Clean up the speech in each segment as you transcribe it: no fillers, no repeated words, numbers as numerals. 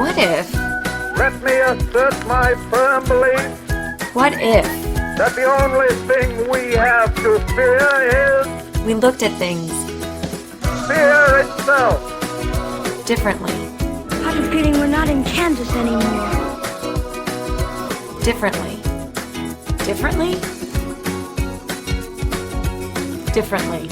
What if? Let me assert my firm belief What if that the only thing we have to fear is we looked at things fear itself. differently? I have a feeling we're not in Kansas anymore. Differently. Differently? Differently.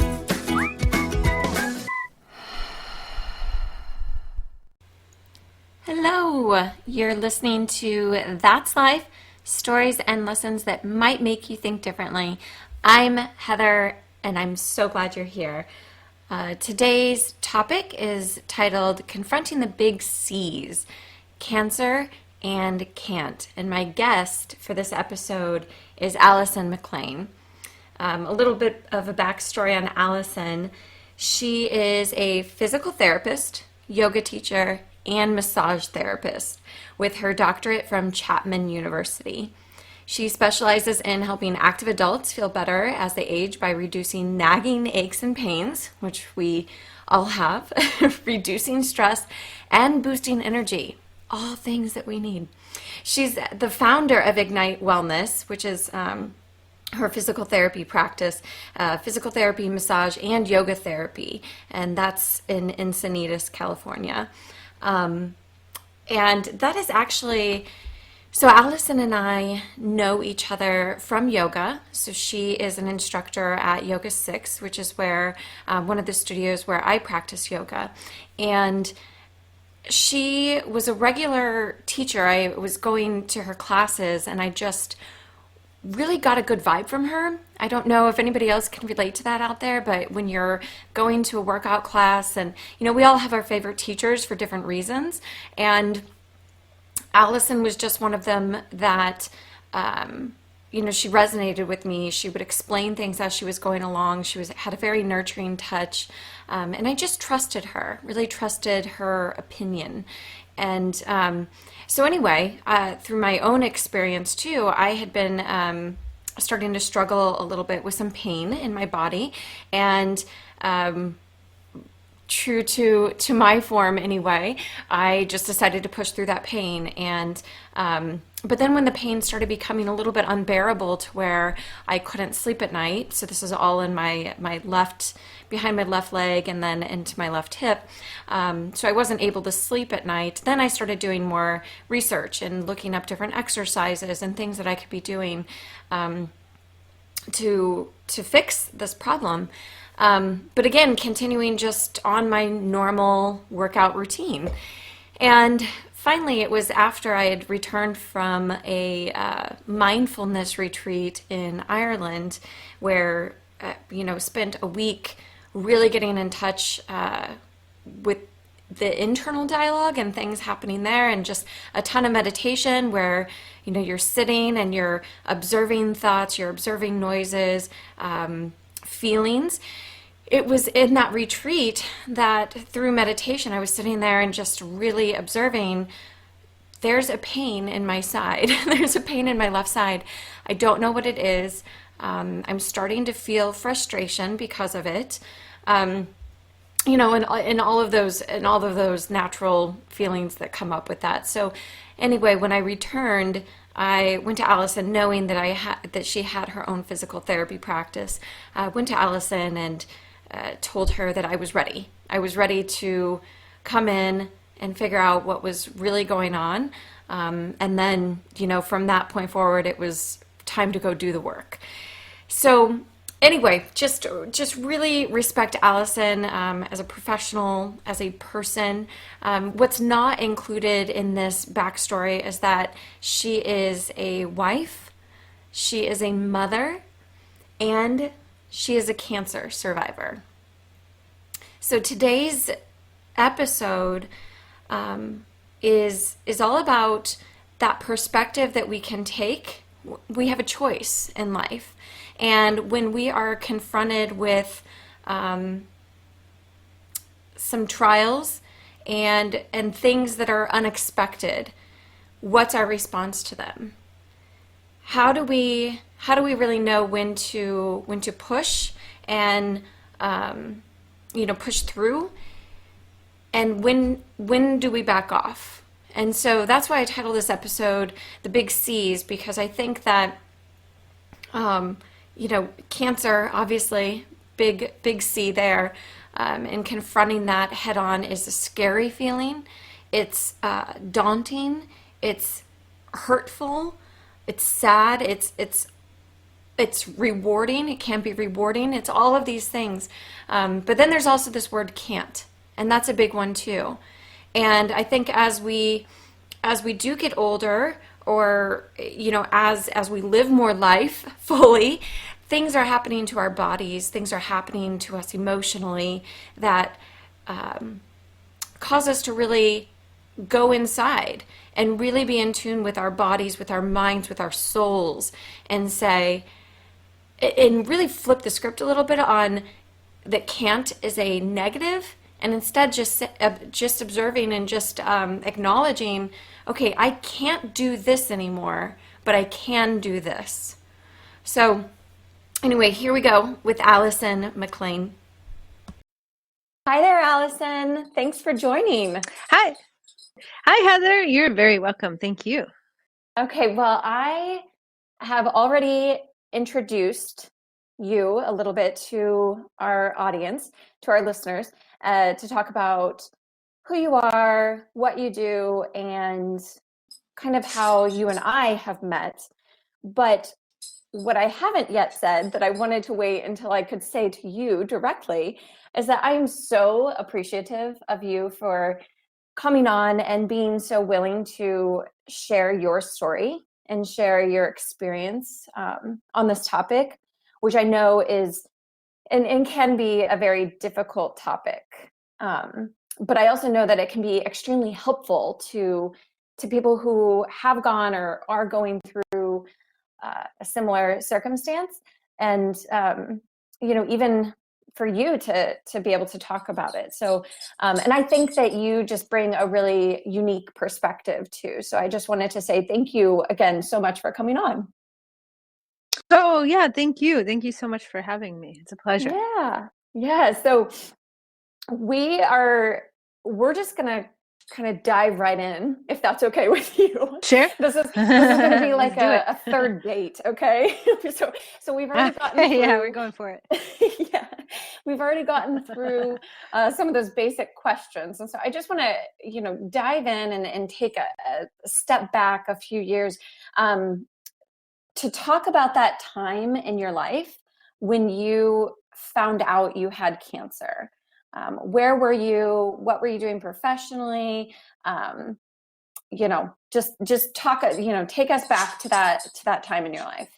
Hello, you're listening to That's Life, stories and lessons that might make you think differently. I'm Heather, and I'm so glad you're here. Today's topic is titled Confronting the Big C's, Cancer and Can't. And my guest for this episode is Alison McLean. A little bit of a backstory on Alison. She is a physical therapist, yoga teacher, and massage therapist with her doctorate from Chapman University. She specializes in helping active adults feel better as they age by reducing nagging aches and pains, which we all have, reducing stress, and boosting energy, all things that we need. She's the founder of Ignite Wellness, which is her physical therapy practice, physical therapy, massage, and yoga therapy, and that's in Encinitas, California. And that is actually, so Alison and I know each other from yoga. So she is an instructor at Yoga 6, which is where one of the studios where I practice yoga. And she was a regular teacher. I was going to her classes and I just really got a good vibe from her. I don't know if anybody else can relate to that out there, but when you're going to a workout class, and we all have our favorite teachers for different reasons, and Alison was just one of them that she resonated with me. She would explain things as she was going along. She had a very nurturing touch, and I just trusted her, really trusted her opinion. And so anyway, through my own experience too, I had been starting to struggle a little bit with some pain in my body, and true to my form anyway, I just decided to push through that pain. And but then when the pain started becoming a little bit unbearable to where I couldn't sleep at night, so this is all in my left, behind my left leg and then into my left hip, so I wasn't able to sleep at night. Then I started doing more research and looking up different exercises and things that I could be doing to fix this problem. But again, continuing just on my normal workout routine. And finally, it was after I had returned from a mindfulness retreat in Ireland, where spent a week really getting in touch with the internal dialogue and things happening there, and just a ton of meditation where you're sitting and you're observing thoughts, you're observing noises, feelings. It was in that retreat that through meditation I was sitting there and just really observing, there's a pain in my side. There's a pain in my left side. I don't know what it is. I'm starting to feel frustration because of it. And all of those natural feelings that come up with that. So anyway, when I returned, I went to Alison knowing that she had her own physical therapy practice. I went to Alison and told her that I was ready. I was ready to come in and figure out what was really going on. And then, from that point forward, it was time to go do the work. So anyway, just really respect Alison as a professional, as a person. What's not included in this backstory is that she is a wife, she is a mother, and she is a cancer survivor. So today's episode is all about that perspective that we can take. We have a choice in life. And when we are confronted with some trials and things that are unexpected, what's our response to them? How do we really know when to push and push through, and when do we back off? And so that's why I titled this episode The Big C's, because I think that, um, cancer, obviously, big C there, and confronting that head on is a scary feeling. It's daunting. It's hurtful. It's sad. It's rewarding. It can be rewarding. It's all of these things. But then there's also this word can't, and that's a big one too. And I think as we do get older, or as we live more life fully, things are happening to our bodies. Things are happening to us emotionally that cause us to really go inside and really be in tune with our bodies, with our minds, with our souls, and say, and really flip the script a little bit on that can't is a negative, and instead just observing and just acknowledging, okay, I can't do this anymore, but I can do this. So anyway, here we go with Alison McLean. Hi there, Alison. Thanks for joining. Hi. Hi, Heather. You're very welcome. Thank you. Okay, well, I have already introduced you a little bit to our audience, to our listeners, to talk about who you are, what you do, and kind of how you and I have met. But what I haven't yet said that I wanted to wait until I could say to you directly is that I am so appreciative of you for coming on and being so willing to share your story and share your experience on this topic, which I know is and can be a very difficult topic. But I also know that it can be extremely helpful to people who have gone or are going through a similar circumstance, and even for you to be able to talk about it. So, and I think that you just bring a really unique perspective too. So I just wanted to say thank you again so much for coming on. Oh, yeah. Thank you. Thank you so much for having me. It's a pleasure. Yeah. So we're just gonna kind of dive right in, if that's okay with you. Sure. This is going to be like Let's a third date, okay? So we've already gotten through. Yeah, we're going for it. Yeah, we've already gotten through some of those basic questions, and so I just want to dive in and take a step back a few years to talk about that time in your life when you found out you had cancer. Where were you? What were you doing professionally? Just talk, take us back to that time in your life.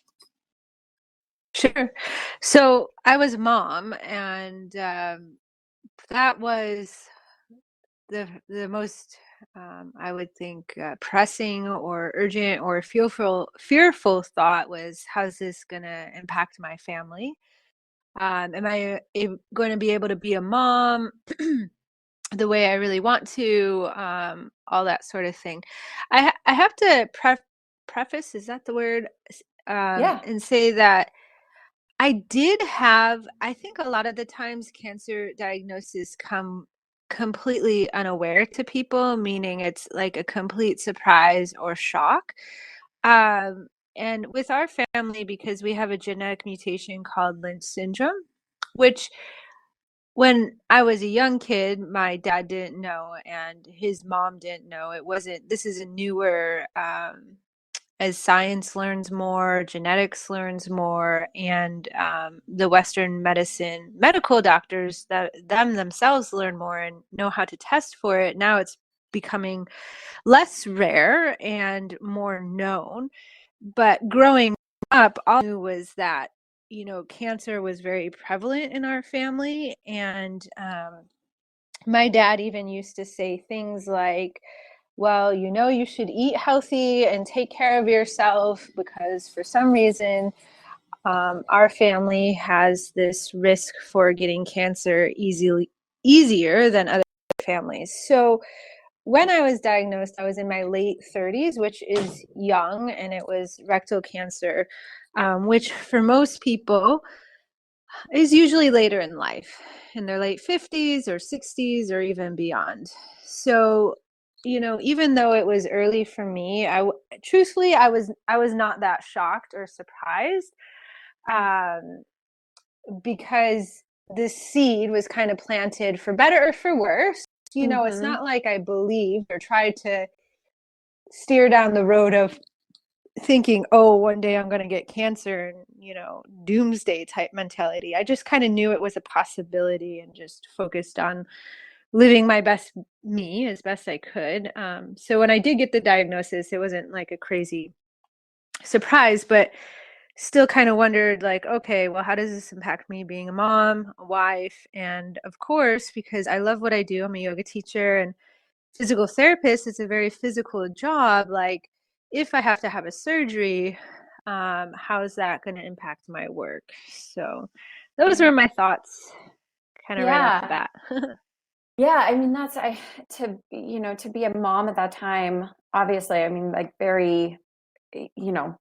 Sure. So I was a mom, and that was the most, I would think, pressing or urgent or fearful thought was, how's this going to impact my family? Am I going to be able to be a mom the way I really want to? All that sort of thing. I have to preface, is that the word? Yeah. And say that I did have, I think a lot of the times cancer diagnoses come completely unaware to people, meaning it's like a complete surprise or shock. And with our family, because we have a genetic mutation called Lynch syndrome, which when I was a young kid, my dad didn't know and his mom didn't know. This is a newer, as science learns more, genetics learns more, and the Western medicine medical doctors themselves learn more and know how to test for it. Now it's becoming less rare and more known. But growing up, all I knew was that, cancer was very prevalent in our family. And my dad even used to say things like, well, you should eat healthy and take care of yourself because for some reason, our family has this risk for getting cancer easier than other families. So when I was diagnosed, I was in my late 30s, which is young, and it was rectal cancer, which for most people is usually later in life, in their late 50s or 60s or even beyond. So even though it was early for me, truthfully, I was not that shocked or surprised, um, because the seed was kind of planted for better or for worse. It's Mm-hmm. not like I believed or tried to steer down the road of thinking, oh, one day I'm going to get cancer and, doomsday type mentality. I just kind of knew it was a possibility and just focused on living my best me as best I could. So when I did get the diagnosis, it wasn't like a crazy surprise, but still kind of wondered, like, okay, well, how does this impact me being a mom, a wife? And of course, because I love what I do, I'm a yoga teacher and physical therapist. It's a very physical job. Like, if I have to have a surgery, how is that going to impact my work? So those were my thoughts kind of right off the Yeah. bat. Yeah, I mean to be a mom at that time, obviously, I mean like very, you know,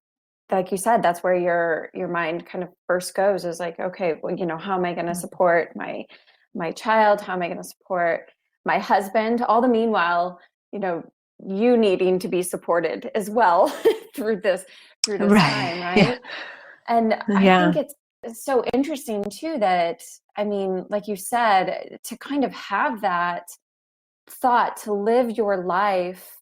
like you said, that's where your mind kind of first goes is like, okay, well, how am I going to support my child? How am I going to support my husband? All the meanwhile, you know, you needing to be supported as well through this Right. time, Yeah. right? And I think Yeah. it's so interesting too that, I mean, like you said, to kind of have that thought to live your life,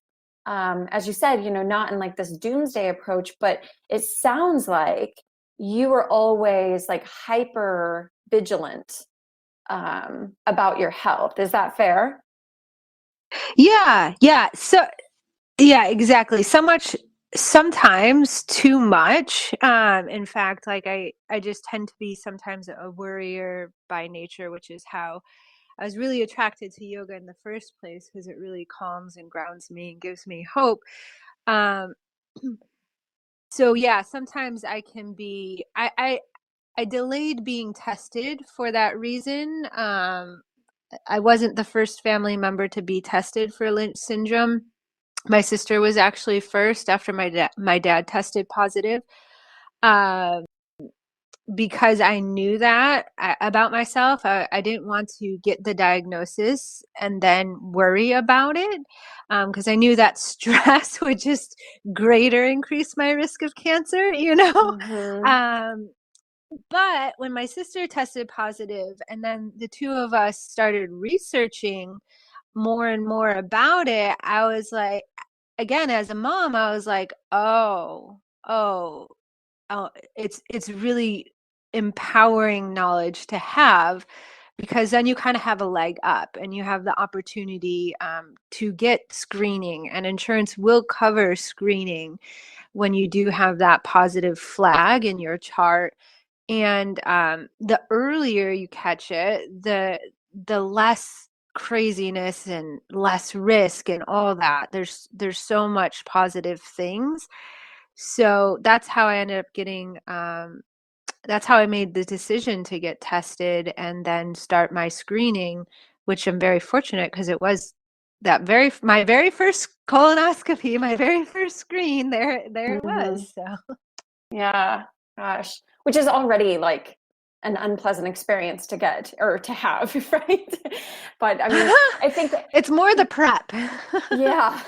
as you said, not in like this doomsday approach, but it sounds like you were always like hyper vigilant, about your health. Is that fair? Yeah. Yeah. So, yeah, exactly. So much, sometimes too much. In fact, like I just tend to be sometimes a worrier by nature, which is how I was really attracted to yoga in the first place, because it really calms and grounds me and gives me hope. Um, so yeah, sometimes I can be, I delayed being tested for that reason. I wasn't the first family member to be tested for Lynch syndrome. My sister was actually first after my dad tested positive. Um, because I knew that about myself, I didn't want to get the diagnosis and then worry about it, because I knew that stress would just greater increase my risk of cancer, Mm-hmm. Um, but when my sister tested positive and then the two of us started researching more and more about it, I was like, again, as a mom, I was like, oh, it's really empowering knowledge to have, because then you kind of have a leg up and you have the opportunity, to get screening, and insurance will cover screening when you do have that positive flag in your chart. And the earlier you catch it, the less craziness and less risk and all that. There's so much positive things. So that's how I ended up getting, that's how I made the decision to get tested and then start my screening, which I'm very fortunate, because it was my very first colonoscopy, my very first screen. There it Mm-hmm. was. So Yeah, gosh, which is already like an unpleasant experience to get or to have, right? But I mean, I think, it's more the prep. yeah,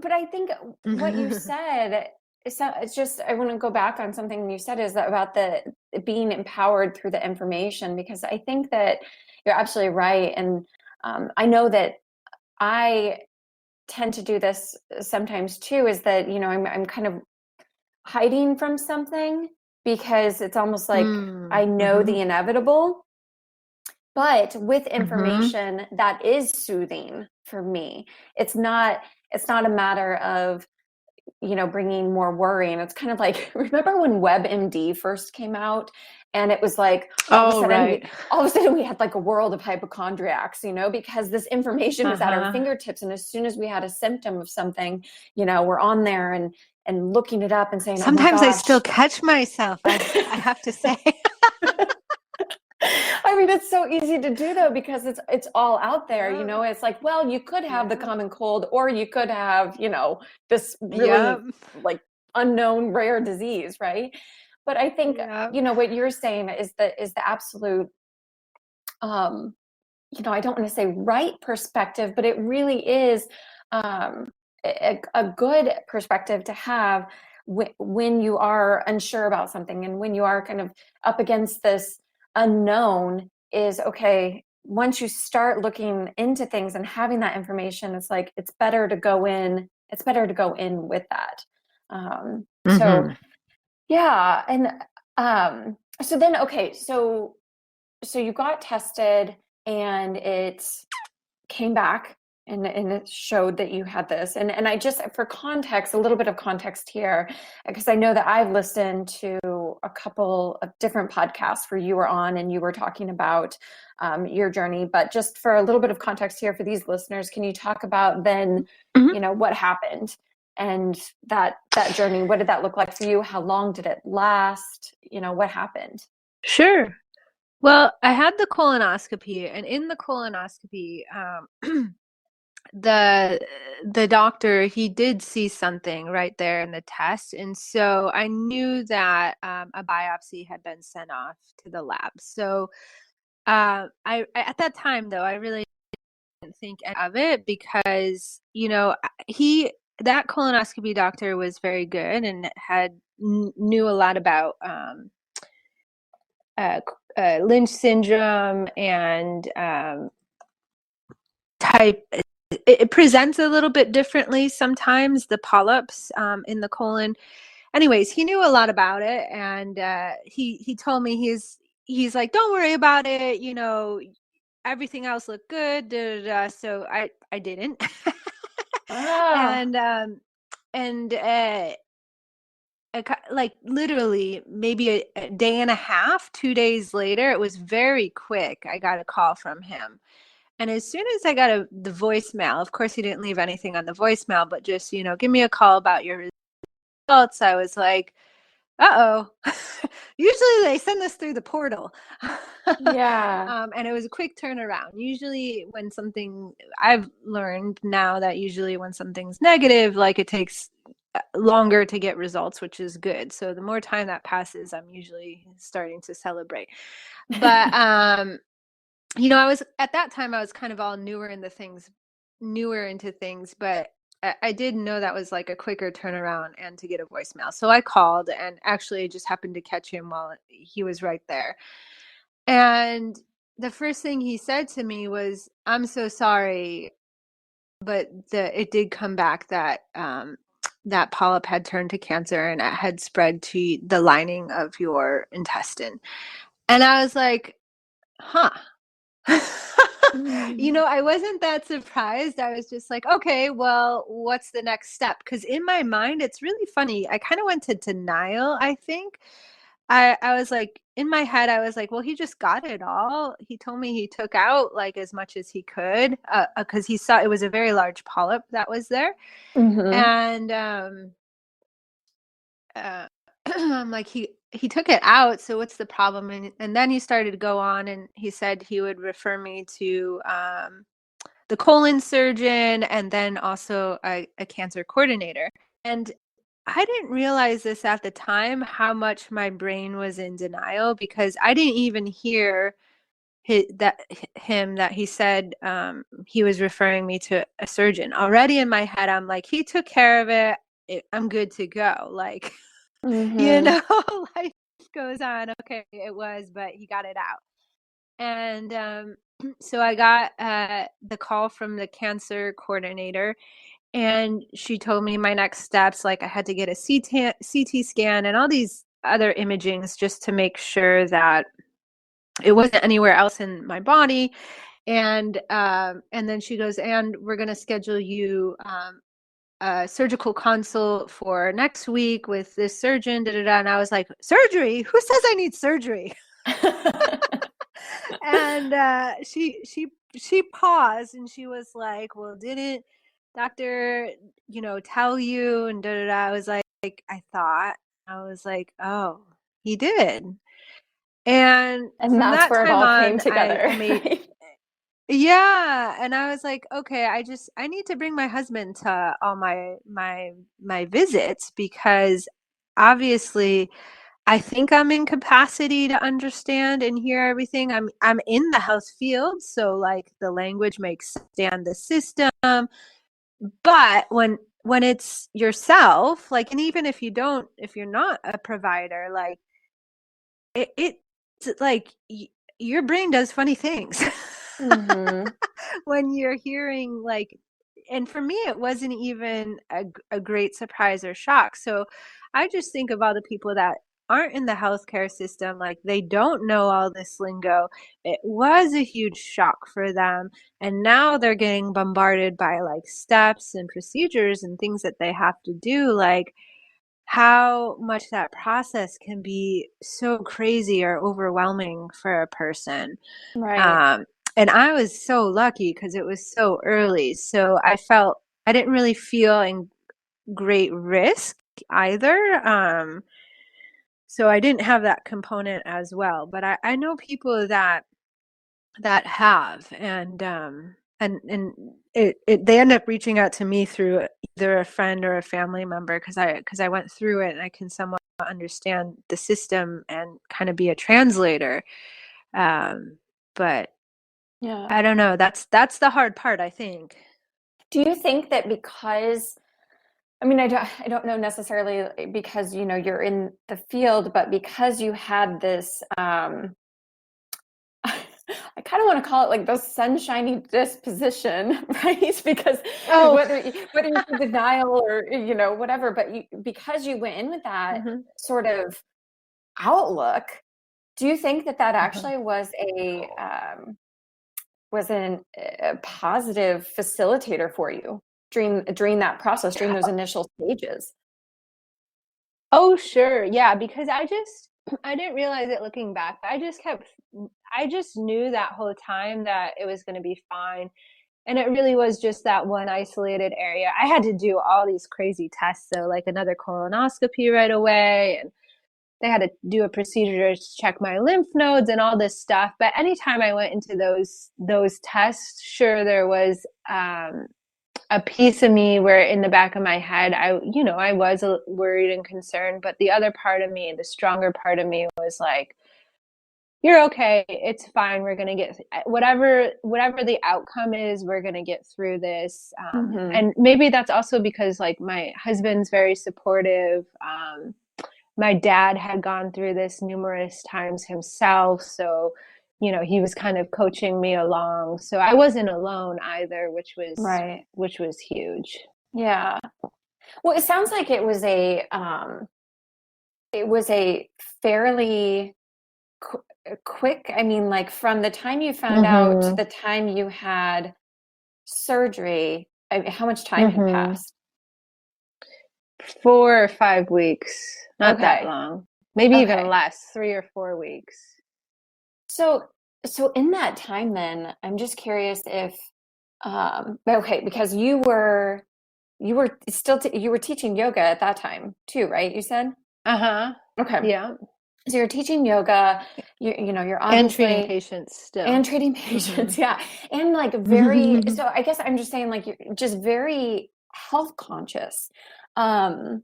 but I think what you said it's just, I want to go back on something you said is that about the being empowered through the information, because I think that you're absolutely right. And I know that I tend to do this sometimes too, is that, I'm kind of hiding from something because it's almost like I know Mhm. the inevitable. But with Mhm. information that is soothing for me, it's not it's not a matter of, bringing more worry. And it's kind of like, remember when WebMD first came out, and it was like Oh, right. all of a sudden we had like a world of hypochondriacs, because this information was at our Uh-huh. fingertips. And as soon as we had a symptom of something, we're on there and looking it up and saying, oh my Sometimes I still gosh. catch myself. I have to say. I mean, it's so easy to do though, because it's all out there, Yeah. It's like, well, you could have the Yeah. common cold, or you could have, this Yep. really like unknown rare disease, right? But I think, Yep. what you're saying is the absolute, I don't want to say right perspective, but it really is a good perspective to have when you are unsure about something and when you are kind of up against this unknown is, okay, once you start looking into things and having that information, it's like it's better to go in with that. So Mm-hmm. yeah. And so then, okay, so you got tested and it came back and it showed that you had this. And I just, for context, a little bit of context here, because I know that I've listened to a couple of different podcasts where you were on and you were talking about your journey. But just for a little bit of context here for these listeners, can you talk about then, Mm-hmm. what happened and that journey? What did that look like for you? How long did it last? What happened? Sure. Well, I had the colonoscopy, and in the colonoscopy, the doctor, he did see something right there in the test, and so I knew that a biopsy had been sent off to the lab. So I at that time though, I really didn't think of it because he that colonoscopy doctor was very good and knew a lot about uh, Lynch syndrome and type. It presents a little bit differently sometimes, the polyps in the colon. Anyways, he knew a lot about it, and he told me he's like, don't worry about it. Everything else looked good. Da, da, da. So I didn't, Ah. and like literally maybe a day and a half, 2 days later, it was very quick. I got a call from him. And as soon as I got the voicemail, of course, he didn't leave anything on the voicemail, but just, give me a call about your results. I was like, uh-oh. Usually they send this through the portal. Yeah. And it was a quick turnaround. Usually I've learned now that usually when something's negative, like it takes longer to get results, which is good. So the more time that passes, I'm usually starting to celebrate. But I was at that time I was kind of all newer into things, but I did know that was like a quicker turnaround and to get a voicemail. So I called and actually just happened to catch him while he was right there. And the first thing he said to me was, "I'm so sorry, but it did come back that that polyp had turned to cancer and it had spread to the lining of your intestine." And I was like, huh. Mm. I wasn't that surprised. I was just like, okay, well, what's the next step? Because in my mind, it's really funny. I kind of went to denial, I think. I was like, in my head, I was like, well, he just got it all. He told me he took out like as much as he could because he saw it was a very large polyp that was there. Mm-hmm. And uh, I'm like, he took it out, so what's the problem? And then he started to go on, and he said he would refer me to the colon surgeon and then also a cancer coordinator. And I didn't realize this at the time, how much my brain was in denial, because I didn't even hear that he said he was referring me to a surgeon. Already in my head, I'm like, he took care of it. I'm good to go. Like, Mm-hmm. life goes on. Okay, it was, but he got it out. And so I got the call from the cancer coordinator, and she told me my next steps. Like I had to get a CT scan and all these other imagings just to make sure that it wasn't anywhere else in my body. And then she goes, and we're going to schedule you a surgical consult for next week with this surgeon. Da, da, da. And I was like, surgery? Who says I need surgery? And she paused and she was like, well, didn't doctor tell you? And da, da, da. I was like, I was like, oh, he did. And And from that's that where it time all came on, together, I made, right? yeah. And I was like, okay, I need to bring my husband to all my visits, because obviously I think I'm in capacity to understand and hear everything. I'm in the health field, so like the language makes stand the system. but when it's yourself, like, and even if you're not a provider, like it's like your brain does funny things Mm-hmm. when you're hearing like, and for me it wasn't even a great surprise or shock. So I just think of all the people that aren't in the healthcare system, like they don't know all this lingo. It was a huge shock for them, and now they're getting bombarded by like steps and procedures and things that they have to do, like how much that process can be so crazy or overwhelming for a person. Right. Um, and I was so lucky because it was so early. So I didn't really feel in great risk either. So I didn't have that component as well. But I know people that have, and they end up reaching out to me through either a friend or a family member because I went through it and I can somewhat understand the system and kind of be a translator. But Yeah. I don't know. That's the hard part, I think. Do you think that because, I mean, I don't know necessarily because, you know, you're in the field, but because you had this, I kind of want to call it like the sunshiny disposition, right? Because Oh, whether you do denial or, you know, whatever, but because you went in with that hmm sort of outlook, do you think that that uh-huh. actually a positive facilitator for you during that process, during those initial stages? Oh, sure. Yeah, because I didn't realize it looking back. I just knew that whole time that it was going to be fine. And it really was just that one isolated area. I had to do all these crazy tests, so like another colonoscopy right away, and they had to do a procedure to check my lymph nodes and all this stuff. But anytime I went into those tests, sure, there was a piece of me where in the back of my head, I was worried and concerned, but the other part of me, the stronger part of me was like, you're okay. It's fine. We're going to get whatever the outcome is, we're going to get through this. Mm-hmm. And maybe that's also because like my husband's very supportive. My dad had gone through this numerous times himself. So, he was kind of coaching me along. So I wasn't alone either, Right. which was huge. Yeah. Well, it sounds like it was a fairly quick, I mean, like from the time you found out to Mm-hmm. the time you had surgery, how much time had Mm-hmm. passed? 4 or 5 weeks, not that Okay. long. Maybe even Okay. less, 3 or 4 weeks. So, so in that time then, I'm just curious if, okay, because you were teaching yoga at that time too, right? You said? Uh-huh. Okay. Yeah. So you're teaching yoga, you're And treating obviously, patients still. and treating Mm-hmm. patients, yeah. And like very, so I guess I'm just saying like you're just very health conscious. Um,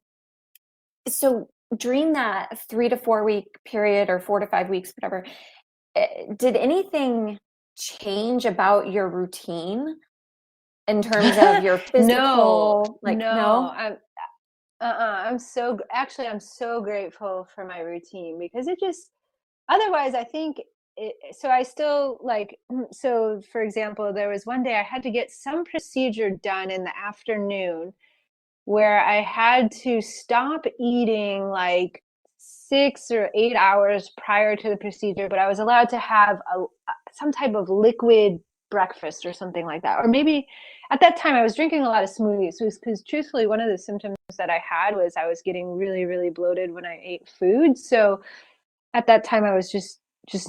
so during that 3 to 4 week period or 4 to 5 weeks, whatever, did anything change about your routine in terms of your No, physical, like, no. no? I'm so grateful for my routine because it just otherwise I think so I still like so for example, there was one day I had to get some procedure done in the afternoon where I had to stop eating like 6 or 8 hours prior to the procedure, but I was allowed to have some type of liquid breakfast or something like that. Or maybe at that time I was drinking a lot of smoothies because truthfully, one of the symptoms that I had was I was getting really, really bloated when I ate food. So at that time, I was just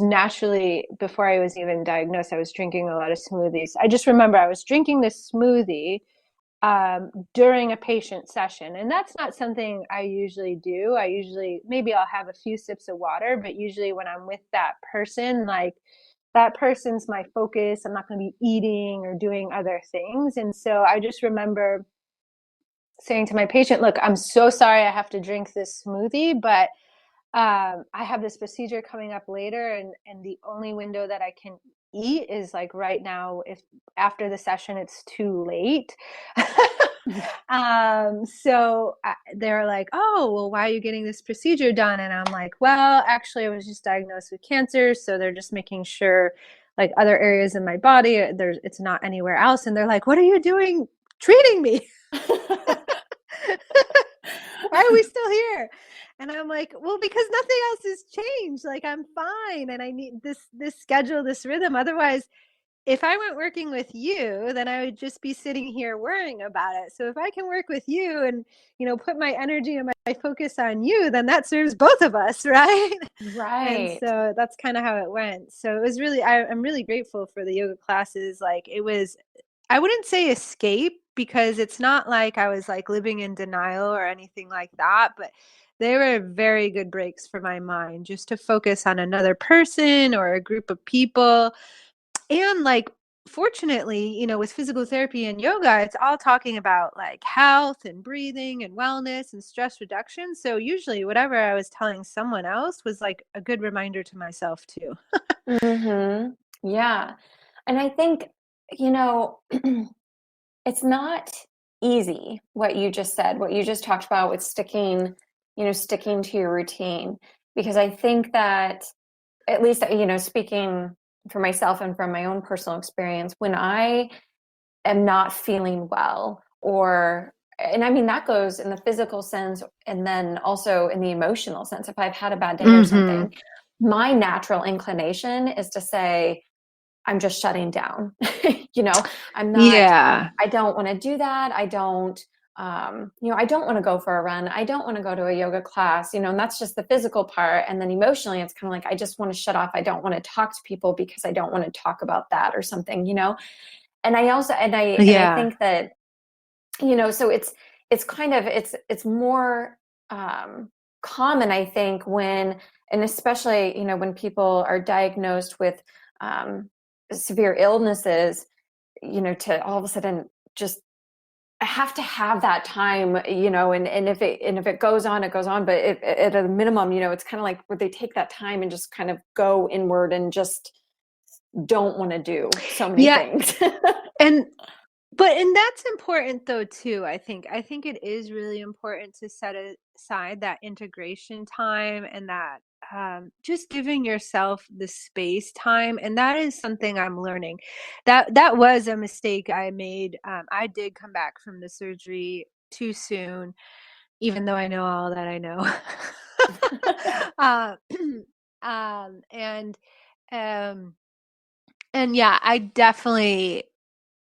naturally, before I was even diagnosed, I was drinking a lot of smoothies. I just remember I was drinking this smoothie during a patient session. And that's not something I usually do. Maybe I'll have a few sips of water, but usually when I'm with that person, like that person's my focus. I'm not going to be eating or doing other things. And so I just remember saying to my patient, look, I'm so sorry I have to drink this smoothie, but I have this procedure coming up later, and the only window that I can eat is like right now, if after the session it's too late. So they're like, oh, well, why are you getting this procedure done? And I'm like, well, actually, I was just diagnosed with cancer. So they're just making sure like other areas in my body, it's not anywhere else. And they're like, what are you doing treating me? Why are we still here? And I'm like, well, because nothing else has changed. Like, I'm fine. And I need this schedule, this rhythm. Otherwise, if I weren't working with you, then I would just be sitting here worrying about it. So if I can work with you and, put my energy and my focus on you, then that serves both of us, right? And Right. so that's kind of how it went. So it was really, I'm really grateful for the yoga classes. Like, it was, I wouldn't say escape, because it's not like I was like living in denial or anything like that, but they were very good breaks for my mind, just to focus on another person or a group of people. And like, fortunately, with physical therapy and yoga, it's all talking about like health and breathing and wellness and stress reduction. So usually whatever I was telling someone else was like a good reminder to myself too. Mm-hmm. Yeah. And I think, it's not easy what you just said, what you just talked about with sticking to your routine. Because I think that, at least, speaking for myself and from my own personal experience, when I am not feeling well, and I mean, that goes in the physical sense and then also in the emotional sense. If I've had a bad day or Mm-hmm. something, my natural inclination is to say, I'm just shutting down. I'm not, Yeah. I don't want to do that. I don't want to go for a run. I don't want to go to a yoga class, and that's just the physical part. And then emotionally, it's kind of like, I just want to shut off. I don't want to talk to people because I don't want to talk about that or something. And I Yeah. think that, so it's kind of, it's more, common, I think, and especially, when people are diagnosed with, severe illnesses, to all of a sudden just have to have that time, and if it goes on, it goes on. But at a minimum, it's kind of like where they take that time and just kind of go inward and just don't want to do so many Yeah. things. And that's important though too. I think it is really important to set aside that integration time, and that just giving yourself the space time. And that is something I'm learning. That was a mistake I made. I did come back from the surgery too soon, even though I know all that I know. uh, um, and um, and yeah, I definitely,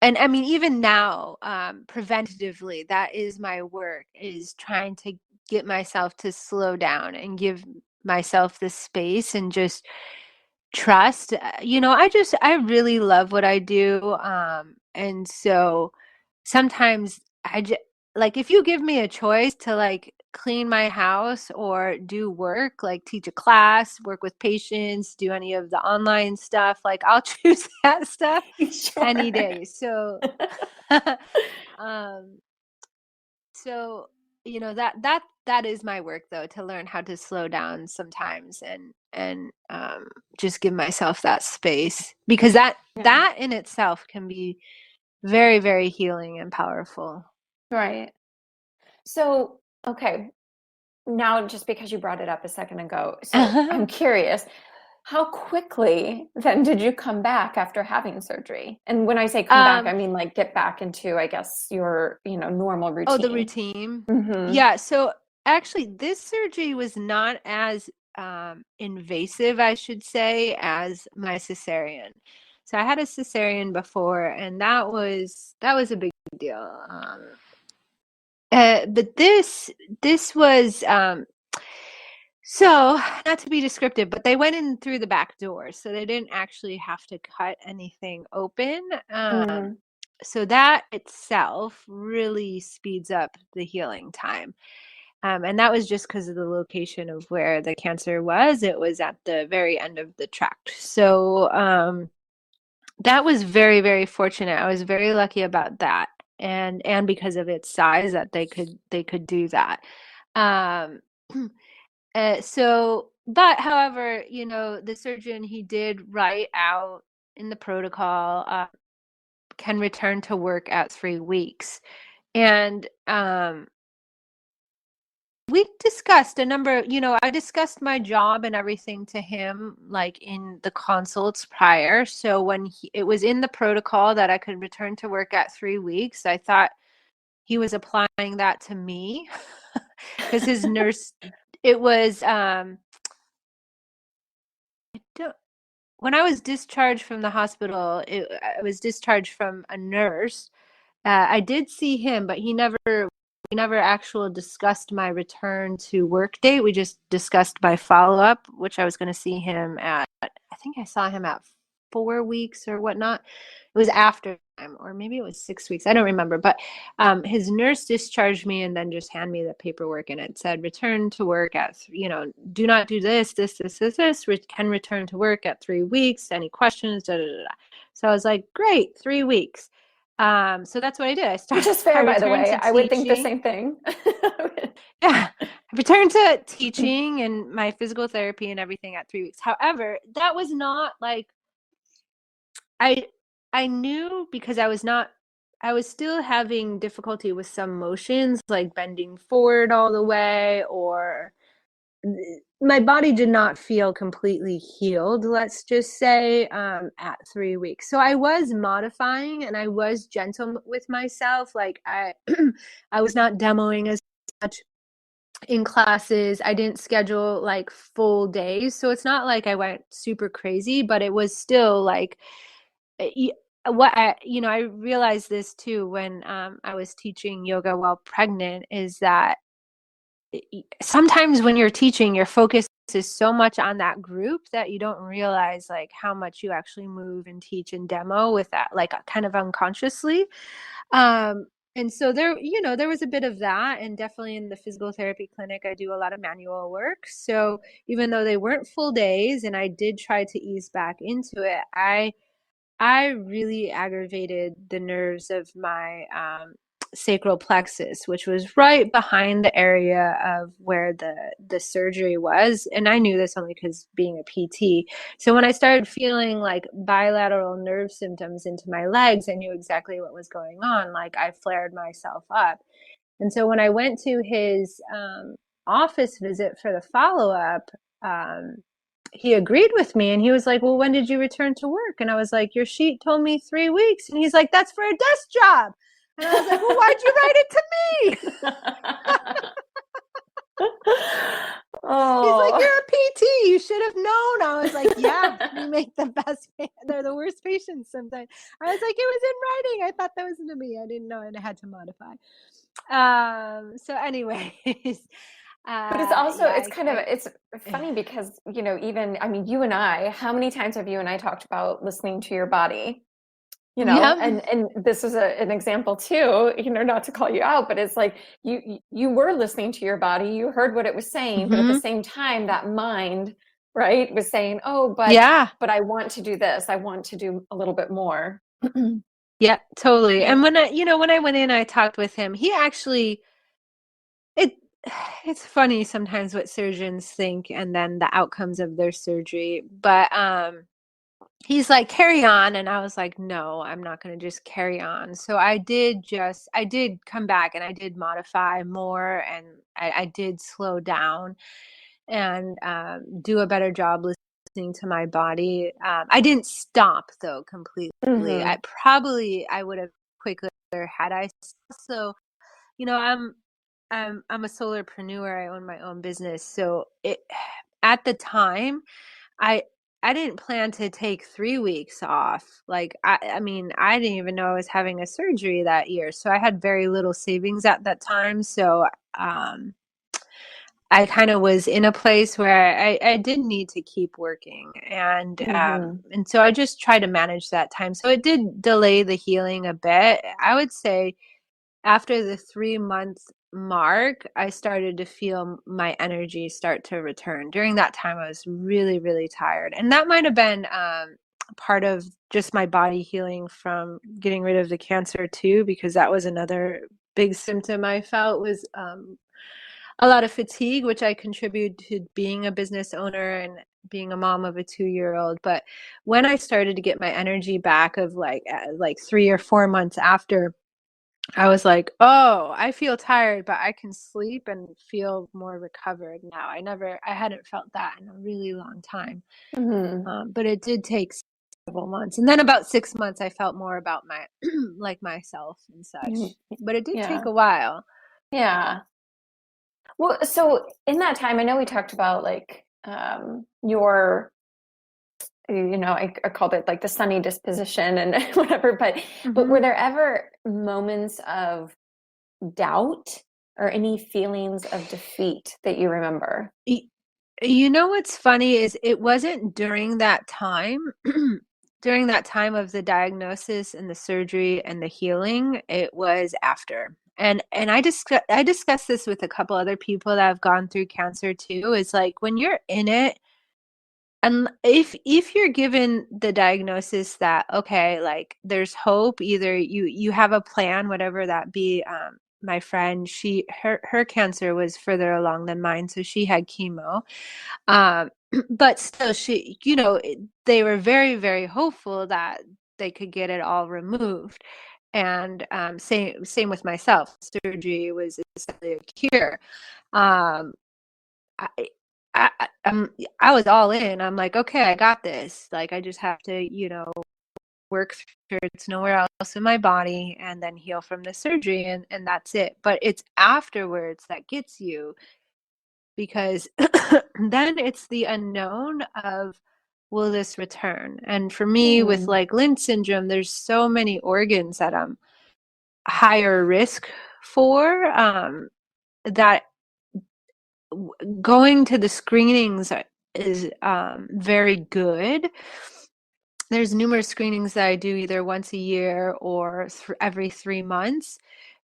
and I mean, even now, preventatively, that is my work, is trying to get myself to slow down and give myself the space and just trust. I really love what I do. And so sometimes like, if you give me a choice to like clean my house or do work, like teach a class, work with patients, do any of the online stuff, like I'll choose that stuff any Sure. day. So, um, so that is my work though, to learn how to slow down sometimes, and just give myself that space, because that Yeah. that in itself can be very, very healing and powerful. Right. So, okay, now just because you brought it up a second ago, so I'm curious, how quickly then did you come back after having surgery? And when I say come back, I um mean like get back into, I guess, your, normal oh, the routine. routine. Mm-hmm. Yeah, so actually this surgery was not as invasive, I should say, as my cesarean. So I had a cesarean before, and that was a big deal. But this was, so, not to be descriptive, but they went in through the back door, so they didn't actually have to cut anything open. Mm, So that itself really speeds up the healing time. And that was just because of the location of where the cancer was. It was at the very end of the tract. So that was very, very fortunate. I was very lucky about that, and because of its size, that they could do that. Um, so, but however, the surgeon, he did write out in the protocol, can return to work at 3 weeks. And we discussed a number, I discussed my job and everything to him, like in the consults prior. So when it was in the protocol that I could return to work at 3 weeks, I thought he was applying that to me because his nurse, it was, I don't, when I was discharged from the hospital, I was discharged from a nurse. I did see him, but we never actually discussed my return to work date. We just discussed my follow-up, which I was going to see him at, I think I saw him at 4 weeks or whatnot. It was after time, or maybe it was 6 weeks. I don't remember. But his nurse discharged me and then just handed me the paperwork, and it said, return to work at, do not do this, can return to work at 3 weeks. Any questions? Da, da, da, da. So I was like, great, 3 weeks. So that's what I did. Which is fair, I by the returned way. to I would think the teaching. same thing. Yeah, I returned to teaching and my physical therapy and everything at 3 weeks. However, that was not like I I knew because I was still having difficulty with some motions, like bending forward all the way, or my body did not feel completely healed, let's just say, at 3 weeks. So I was modifying and I was gentle with myself. Like I was not demoing as much in classes. I didn't schedule like full days. So it's not like I went super crazy, but it was still like I realized this too when I was teaching yoga while pregnant, is that sometimes when you're teaching, your focus is so much on that group that you don't realize like how much you actually move and teach and demo with that, like kind of unconsciously. And so there was a bit of that, and definitely in the physical therapy clinic, I do a lot of manual work. So even though they weren't full days and I did try to ease back into it, I really aggravated the nerves of my sacral plexus, which was right behind the area of where the surgery was. And I knew this only because being a PT. So when I started feeling like bilateral nerve symptoms into my legs, I knew exactly what was going on. Like I flared myself up. And so when I went to his office visit for the follow-up, um, he agreed with me and he was like, well, when did you return to work? And I was like, your sheet told me 3 weeks. And he's like, that's for a desk job. And I was like, well, why'd you write it to me? He's like, you're a PT. You should have known. I was like, yeah, we make the best. They're the worst patients sometimes. I was like, it was in writing. I thought that was to me. I didn't know, and I had to modify. So anyways, But it's also, yeah, it's funny because, even, I mean, you and I, how many times have you and I talked about listening to your body? yep. And this is an example too, not to call you out, but it's like you were listening to your body, you heard what it was saying, but at the same time, that mind, right, was saying, oh, Yeah. but I want to do this, I want to do a little bit more. Yeah, totally. Right. And when I went in, I talked with him. He actually, it, it's funny sometimes what surgeons think and then the outcomes of their surgery. But he's like, carry on. And I was like, no, I'm not going to just carry on. So I did come back and I did modify more, and I did slow down and do a better job listening to my body. I didn't stop though completely. Mm-hmm. I would have quicker had I. So, I'm a solopreneur. I own my own business. So at the time, I I didn't plan to take 3 weeks off. Like I mean, I didn't even know I was having a surgery that year. So I had very little savings at that time. So I kind of was in a place where I did need to keep working, Mm-hmm. and so I just tried to manage that time. So it did delay the healing a bit. I would say after the 3 month mark, I started to feel my energy start to return. During that time, I was really, really tired. And that might have been part of just my body healing from getting rid of the cancer too, because that was another big symptom I felt was a lot of fatigue, which I contribute to being a business owner and being a mom of a 2-year-old. But when I started to get my energy back of like 3 or 4 months after, I was like, oh, I feel tired, but I can sleep and feel more recovered now. I hadn't felt that in a really long time. Hmm. But it did take several months. And then about 6 months, I felt more about my, like myself and such. But it did take Yeah. a while. Yeah. Well, so in that time, I know we talked about like your, I called it like the sunny disposition and whatever, but Hmm. were there ever moments of doubt or any feelings of defeat that you remember? You know what's funny is it wasn't during that time, during that time of the diagnosis and the surgery and the healing, it was after. And I discussed this with a couple other people that have gone through cancer too. It's like when you're in it, and if you're given the diagnosis that, okay, like there's hope, either you have a plan, whatever that be. My friend, her cancer was further along than mine, so she had chemo. Um, but still, they were very, very hopeful that they could get it all removed. And same with myself. Surgery was essentially a cure. Um, I, I was all in. I'm like, okay, I got this. Like, I just have to, work through it. It's nowhere else in my body, and then heal from the surgery, and that's it. But it's afterwards that gets you, because then it's the unknown of, will this return? And for me, with Hmm. like Lynch syndrome, there's so many organs that I'm higher risk for, that going to the screenings is very good. There's numerous screenings that I do either once a year or every 3 months.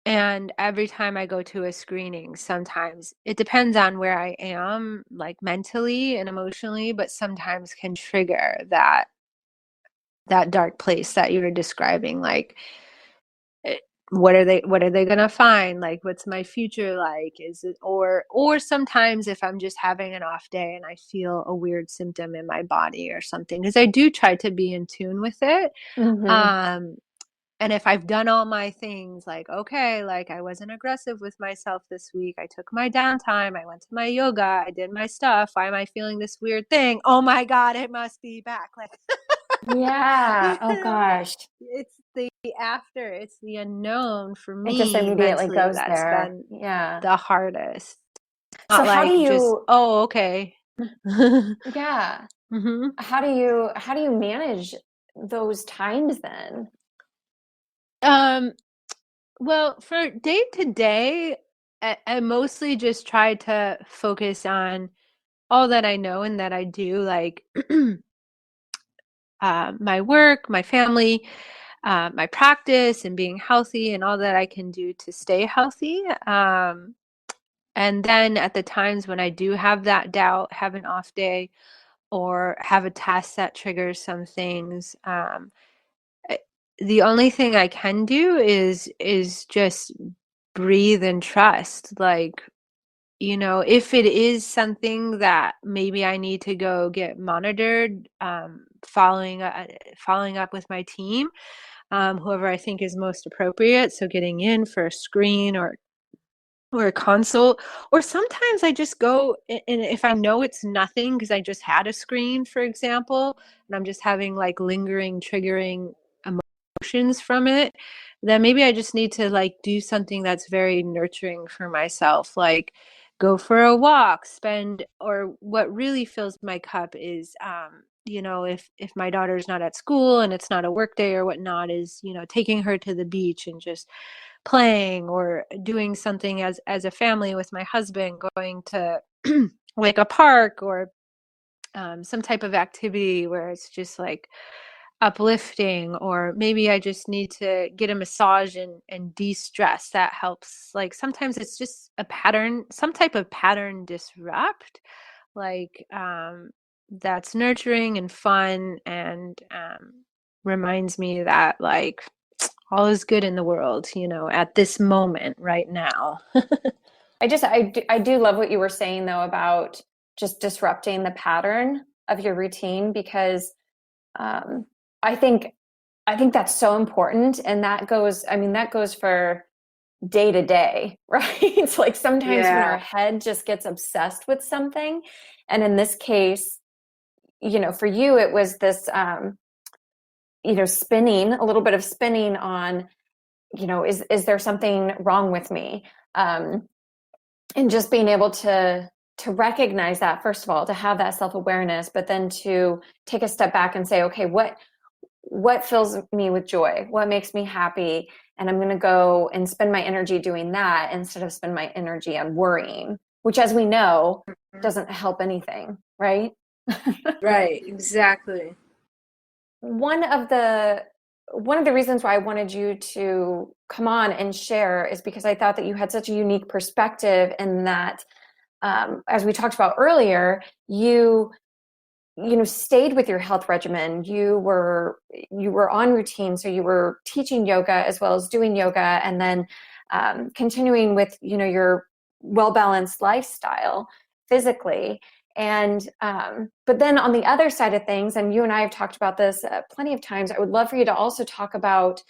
And every time I go to a screening, sometimes it depends on where I am, like mentally and emotionally, but sometimes can trigger that dark place that you were describing. Like, eh, what are they gonna find? Like, what's my future like? Is it, or sometimes if I'm just having an off day and I feel a weird symptom in my body or something, because I do try to be in tune with it. Hmm. Um, and if I've done all my things, like, okay, like I wasn't aggressive with myself this week, I took my downtime, I went to my yoga, I did my stuff. Why am I feeling this weird thing? Oh my God, it must be back. Like, Yeah. you Oh know, gosh. it's the after, it's the unknown for It just me immediately mentally goes that's there. been Yeah. the hardest. So Not how do like just, you, oh, okay. yeah. Hmm. How do you manage those times then? Um, well, for day to day, I mostly just try to focus on all that I know and that I do, like my work, my family, my practice, and being healthy, and all that I can do to stay healthy. And then at the times when I do have that doubt, have an off day, or have a test that triggers some things, I- the only thing I can do is just breathe and trust. Like, if it is something that maybe I need to go get monitored, following up with my team, whoever I think is most appropriate. So getting in for a screen or a consult, or sometimes I just go, and if I know it's nothing because I just had a screen, for example, and I'm just having like lingering, triggering emotions from it, then maybe I just need to like do something that's very nurturing for myself, like go for a walk, or what really fills my cup is, if my daughter's not at school and it's not a work day or whatnot, is, taking her to the beach and just playing, or doing something as a family with my husband, going to like a park, or some type of activity where it's just like uplifting. Or maybe I just need to get a massage and de-stress. That helps. Like sometimes it's just a pattern, some type of pattern disrupt, like that's nurturing and fun, and reminds me that like all is good in the world, at this moment right now. I do love what you were saying though about just disrupting the pattern of your routine, because I think that's so important. And that goes, I mean, that goes for day to day, right? It's like sometimes when our Yeah. head just gets obsessed with something. And in this case, for you, it was this, spinning, a little bit of spinning on, is there something wrong with me? And just being able to recognize that, first of all, to have that self-awareness, but then to take a step back and say, okay, what fills me with joy? What makes me happy? And I'm going to go and spend my energy doing that instead of spend my energy on worrying, which, as we know, doesn't help anything, right? Right, exactly. One of the reasons why I wanted you to come on and share is because I thought that you had such a unique perspective, in that, as we talked about earlier, you stayed with your health regimen. You were on routine, so you were teaching yoga as well as doing yoga, and then continuing with your well-balanced lifestyle physically. And but then on the other side of things, and you and I have talked about this plenty of times, I would love for you to also talk about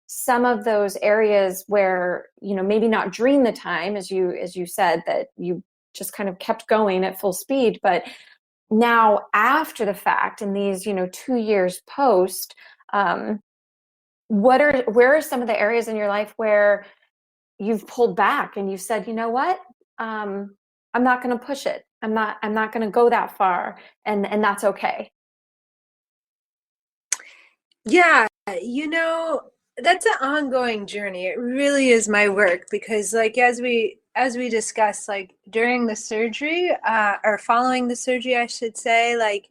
some of those areas where maybe not during the time, as you said, that you just kind of kept going at full speed, but now after the fact, in these 2 years post, where are some of the areas in your life where you've pulled back and you've said, you know what, I'm not going to push it, I'm not going to go that far, and that's okay. Yeah, that's an ongoing journey. It really is my work, because like as we discussed, like during the surgery, or following the surgery, I should say, like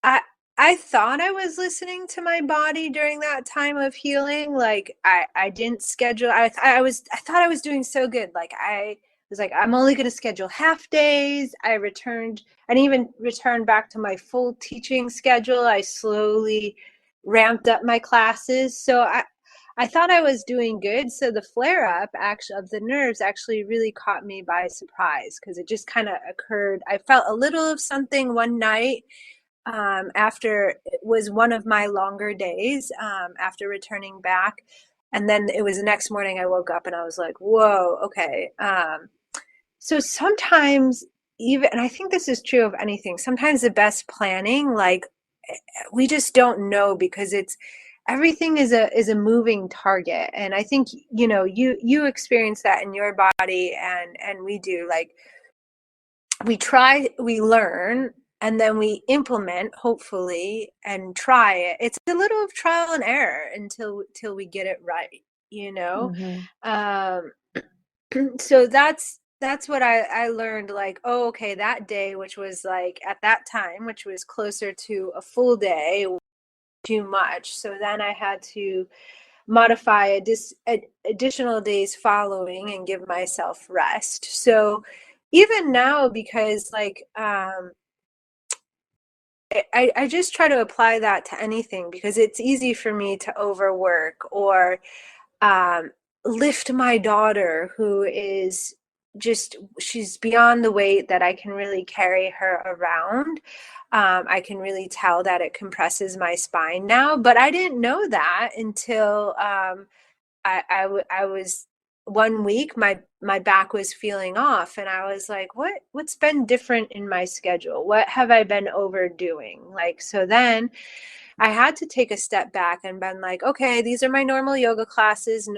I I thought I was listening to my body during that time of healing. Like I didn't schedule. I thought I was doing so good. Like I was like, I'm only going to schedule half days. I didn't even return back to my full teaching schedule. I slowly ramped up my classes. So I thought I was doing good. So the flare up actually of the nerves actually really caught me by surprise, because it just kind of occurred. I felt a little of something one night, after it was one of my longer days, after returning back. And then it was the next morning I woke up and I was like, whoa, okay. So sometimes, even, and I think this is true of anything, sometimes the best planning, like we just don't know, because everything is a moving target. And I think, you experience that in your body, and we do. Like we learn, and then we implement, hopefully, and try it. It's a little of trial and error until we get it right, Mm-hmm. um so that's what I learned. Like, oh, okay, that day, which was like at that time, which was closer to a full day, too much. So then I had to modify additional days following and give myself rest. So even now, because like I just try to apply that to anything, because it's easy for me to overwork, or um, lift my daughter, who is she's beyond the weight that I can really carry her around. I can really tell that it compresses my spine now, but I didn't know that until I was one week, my back was feeling off, and I was like, what's been different in my schedule? What have I been overdoing? Like, so then I had to take a step back and been like, okay, these are my normal yoga classes.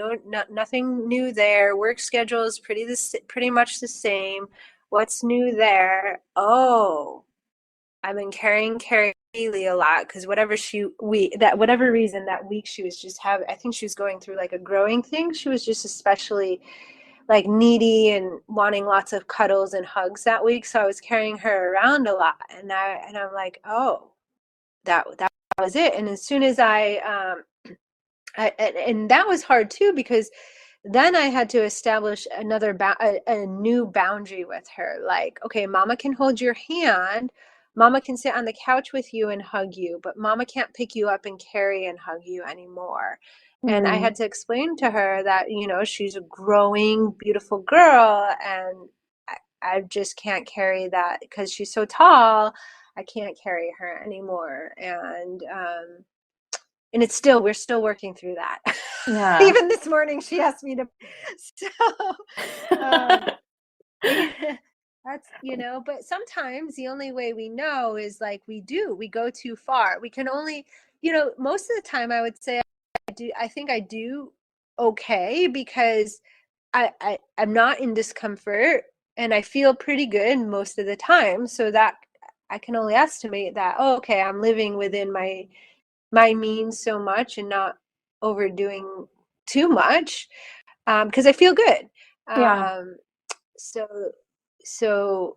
Nothing new there. Work schedule is pretty much the same. What's new there? Oh, I've been carrying Carrie a lot, because whatever reason that week she was just I think she was going through like a growing thing. She was just especially like needy and wanting lots of cuddles and hugs that week. So I was carrying her around a lot, and I'm like, oh, that was it. And as soon as and that was hard too, because then I had to establish a new boundary with her. Like, okay, mama can hold your hand, mama can sit on the couch with you and hug you, but mama can't pick you up and carry and hug you anymore. And I Mm. had to explain to her that, she's a growing, beautiful girl, and I just can't carry that because she's so tall. I can't carry her anymore. And we're still working through that. Yeah. Even this morning, she asked me to, so, um, that's, but sometimes the only way we know is like we go too far. We can only, most of the time I would say I think I do okay, because I'm not in discomfort and I feel pretty good most of the time. So that I can only estimate that, oh, okay, I'm living within my means so much and not overdoing too much, because I feel good. Yeah. So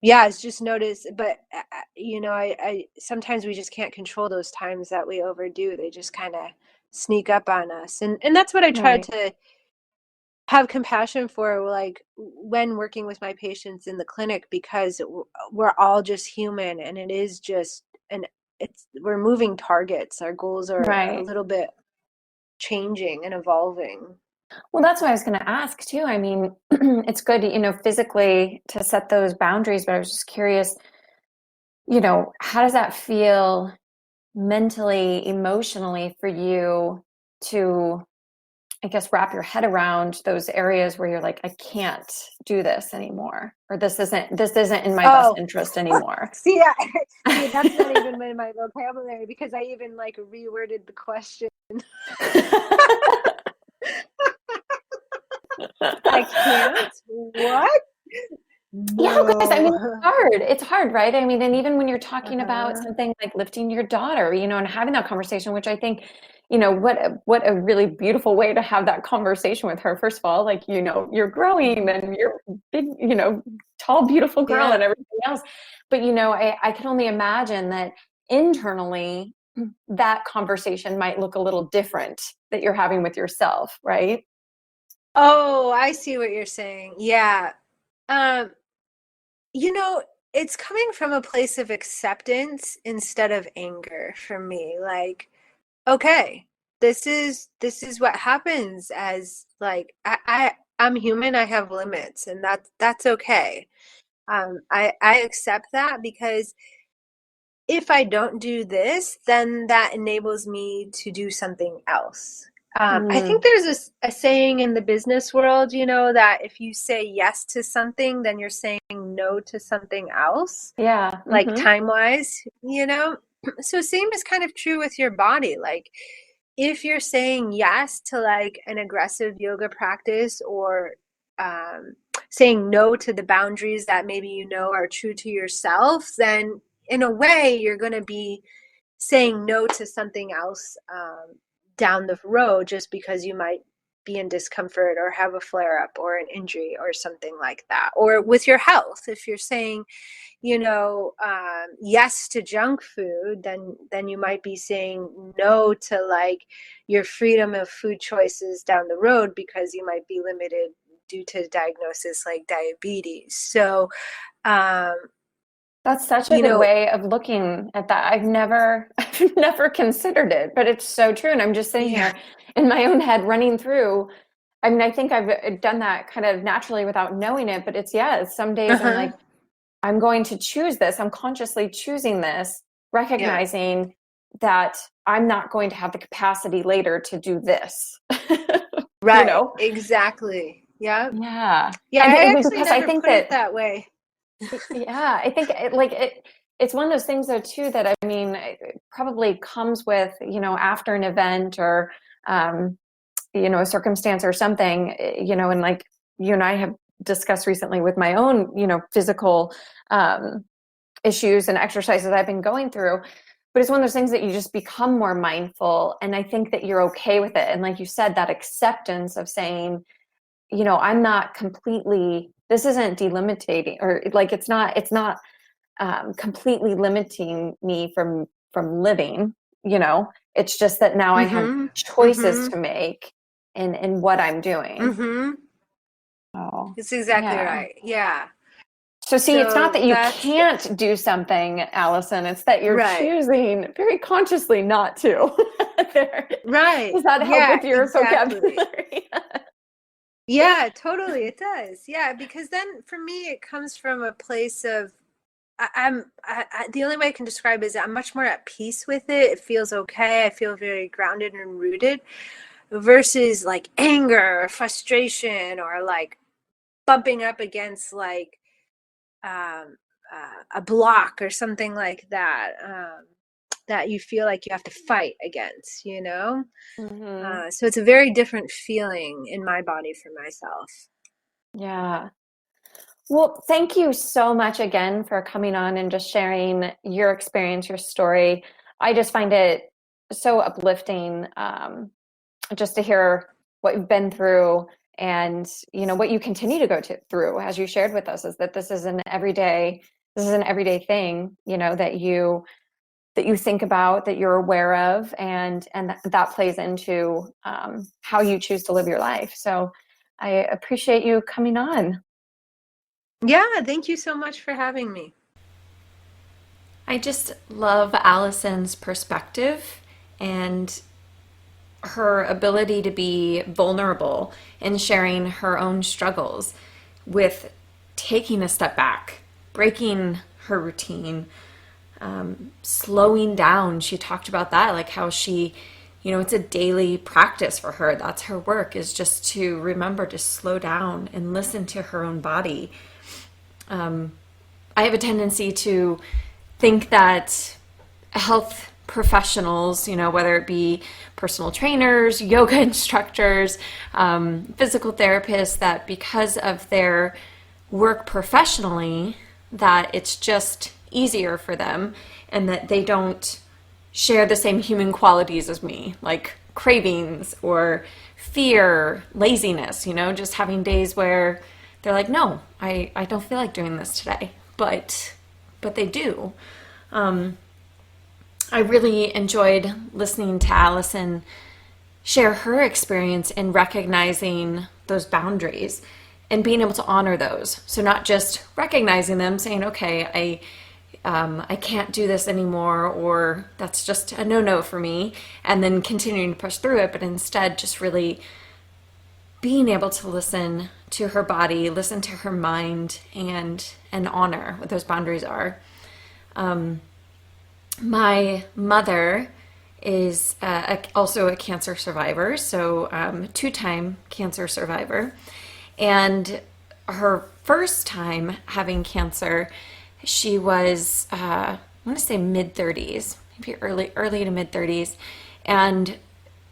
yeah, it's just notice, but I sometimes we just can't control those times that we overdo. They just kind of sneak up on us, and that's what I try Right. to have compassion for, like when working with my patients in the clinic, because we're all just human, and it is just we're moving targets. Our goals are a Right. little bit changing and evolving. Well, that's what I was going to ask too. I mean, it's good, physically to set those boundaries, but I was just curious, how does that feel mentally, emotionally for you to, I guess, wrap your head around those areas where you're like, I can't do this anymore, or this isn't in my best Oh, interest anymore. see, see, that's not even in my vocabulary, because I even like reworded the question. I can't. What? Yeah, because I mean, it's No. hard. It's hard, right? I mean, and even when you're talking about Uh-huh. something like lifting your daughter, and having that conversation, which I think, what a really beautiful way to have that conversation with her. First of all, like, you're growing and you're big, tall, beautiful girl Yeah. and everything else. But, I can only imagine that internally that conversation might look a little different that you're having with yourself, right? Oh, I see what you're saying. Yeah. Um, you know, it's coming from a place of acceptance instead of anger for me. Like, okay, this is what happens, as like I'm human, I have limits, and that's okay. I accept that, because if I don't do this, then that enables me to do something else. I Mm, think there's a saying in the business world, that if you say yes to something, then you're saying no to something else, yeah. like Mm-hmm. time wise, So same is kind of true with your body. Like, if you're saying yes to like an aggressive yoga practice, or saying no to the boundaries that maybe are true to yourself, then in a way you're going to be saying no to something else down the road, just because you might be in discomfort or have a flare up or an injury or something like that. Or with your health, if you're saying yes to junk food, then you might be saying no to like your freedom of food choices down the road, because you might be limited due to diagnosis like diabetes. So um That's such a you good know way of looking at that. I've never considered it, but it's so true. And I'm just sitting yeah. here in my own head running through. I mean, I think I've done that kind of naturally without knowing it, but some days I'm Uh-huh. like, I'm going to choose this. I'm consciously choosing this, Yeah. recognizing that I'm not going to have the capacity later to do this. you Right, know? exactly. Yeah. Yeah. Yeah, And I actually because I never think put it that that way. Yeah, I think it's one of those things though too that I mean it probably comes with, after an event or a circumstance or something, and like you and I have discussed recently with my own, physical issues and exercises I've been going through. But it's one of those things that you just become more mindful. And I think that you're okay with it. And like you said, that acceptance of saying, I'm not completely, this isn't delimiting, or like it's not completely limiting me from living. It's just that now I have Mm-hmm. choices Mm-hmm. to make in what I'm doing. Mm-hmm. Oh, It's exactly yeah. right. Yeah. So see, it's not So that you that's can't do something, Allison. It's that you're right. choosing very consciously not to. There. Right. Does that help Yeah, with your exactly. vocabulary? Yeah, totally. It does. Yeah, because then for me, it comes from a place of the only way I can describe it is I'm much more at peace with it. It feels okay. I feel very grounded and rooted versus like anger or frustration or like bumping up against like a block or something like that, that you feel like you have to fight against, you know? Mm-hmm. So it's a very different feeling in my body for myself. Yeah. Well, thank you so much again for coming on and just sharing your experience, your story. I just find it so uplifting, just to hear what you've been through and what you continue to through, as you shared with us, is that this is an everyday thing, that you think about, that you're aware of, and that plays into how you choose to live your life. So I appreciate you coming on. Yeah, thank you so much for having me. I just love Allison's perspective and her ability to be vulnerable and sharing her own struggles with taking a step back, breaking her routine, slowing down. She talked about that, like how she, it's a daily practice for her. That's her work, is just to remember to slow down and listen to her own body. I have a tendency to think that health professionals, whether it be personal trainers, yoga instructors, physical therapists, that because of their work professionally, that it's just easier for them and that they don't share the same human qualities as me, like cravings or fear, laziness, just having days where they're like, no, I don't feel like doing this today, but they do. I really enjoyed listening to Allison share her experience in recognizing those boundaries and being able to honor those. So not just recognizing them, saying, okay, I can't do this anymore, or that's just a no-no for me, and then continuing to push through it, but instead just really being able to listen to her body, listen to her mind, and honor what those boundaries are. My mother is also a cancer survivor, so two-time cancer survivor. And her first time having cancer, she was, I want to say mid-30s, maybe early to mid-30s. And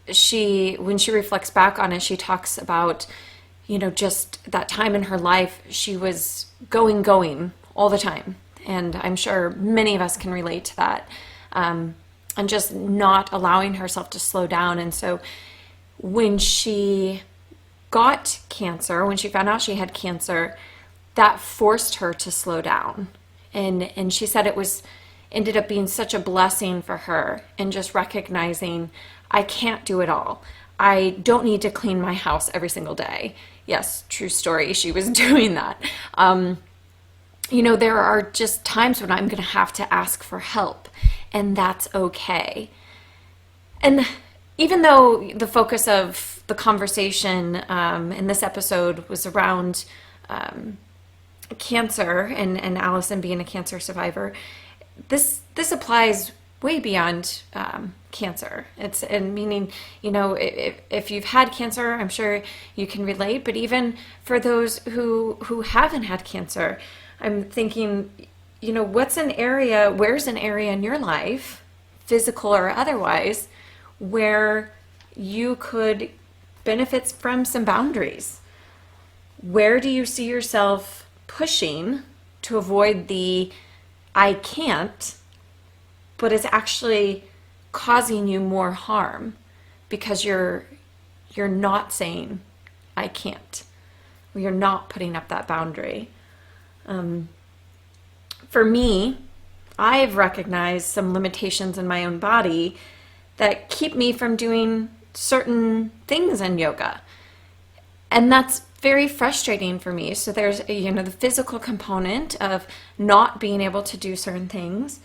when she reflects back on it, she talks about, just that time in her life, she was going all the time. And I'm sure many of us can relate to that. And just not allowing herself to slow down. And so when she got cancer, when she found out she had cancer, that forced her to slow down. And she said ended up being such a blessing for her, and just recognizing, I can't do it all. I don't need to clean my house every single day. Yes, true story. She was doing that. There are just times when I'm going to have to ask for help, and that's okay. And even though the focus of the conversation in this episode was around cancer and Allison being a cancer survivor, this applies way beyond cancer. And meaning, if you've had cancer, I'm sure you can relate. But even for those who haven't had cancer, I'm thinking, where's an area in your life, physical or otherwise, where you could benefit from some boundaries? Where do you see yourself pushing to avoid the I can't, but it's actually causing you more harm because you're not saying I can't, or you're not putting up that boundary? For me, I've recognized some limitations in my own body that keep me from doing certain things in yoga. And that's very frustrating for me. So there's, the physical component of not being able to do certain things,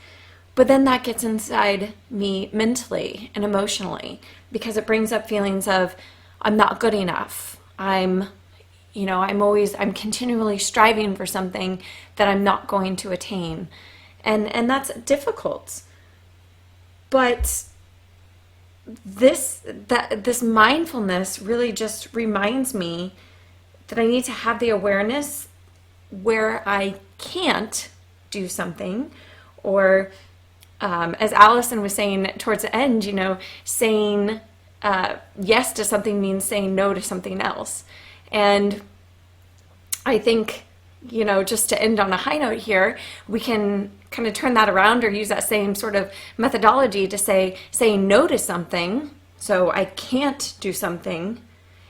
but then that gets inside me mentally and emotionally, because it brings up feelings of I'm not good enough. I'm continually striving for something that I'm not going to attain. And that's difficult. But this mindfulness really just reminds me that I need to have the awareness where I can't do something, or as Allison was saying towards the end, saying yes to something means saying no to something else. And I think, just to end on a high note here, we can kind of turn that around or use that same sort of methodology to saying no to something, so I can't do something,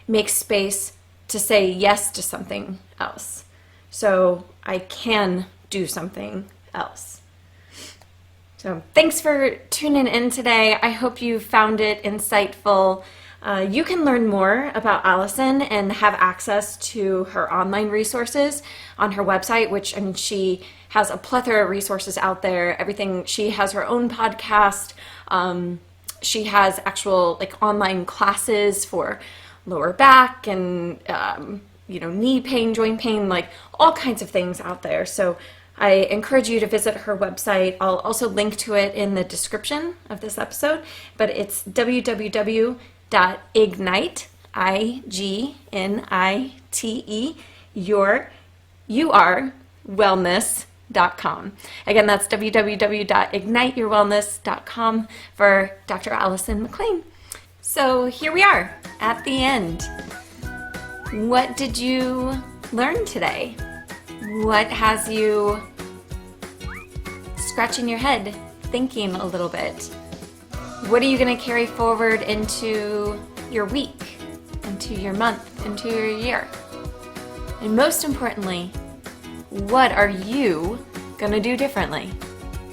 makes space to say yes to something else. So I can do something else. So thanks for tuning in today. I hope you found it insightful. You can learn more about Alison and have access to her online resources on her website, which, she has a plethora of resources out there. Everything. She has her own podcast. She has actual online classes for lower back and knee pain, joint pain, all kinds of things out there. So I encourage you to visit her website. I'll also link to it in the description of this episode, but it's www.ignite, IGNITE, wellness.com. Again, that's www.igniteyourwellness.com for Dr. Alison McLean. So here we are at the end. What did you learn today? What has you scratching your head, thinking a little bit? What are you going to carry forward into your week, into your month, into your year? And most importantly, what are you going to do differently?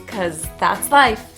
Because that's life.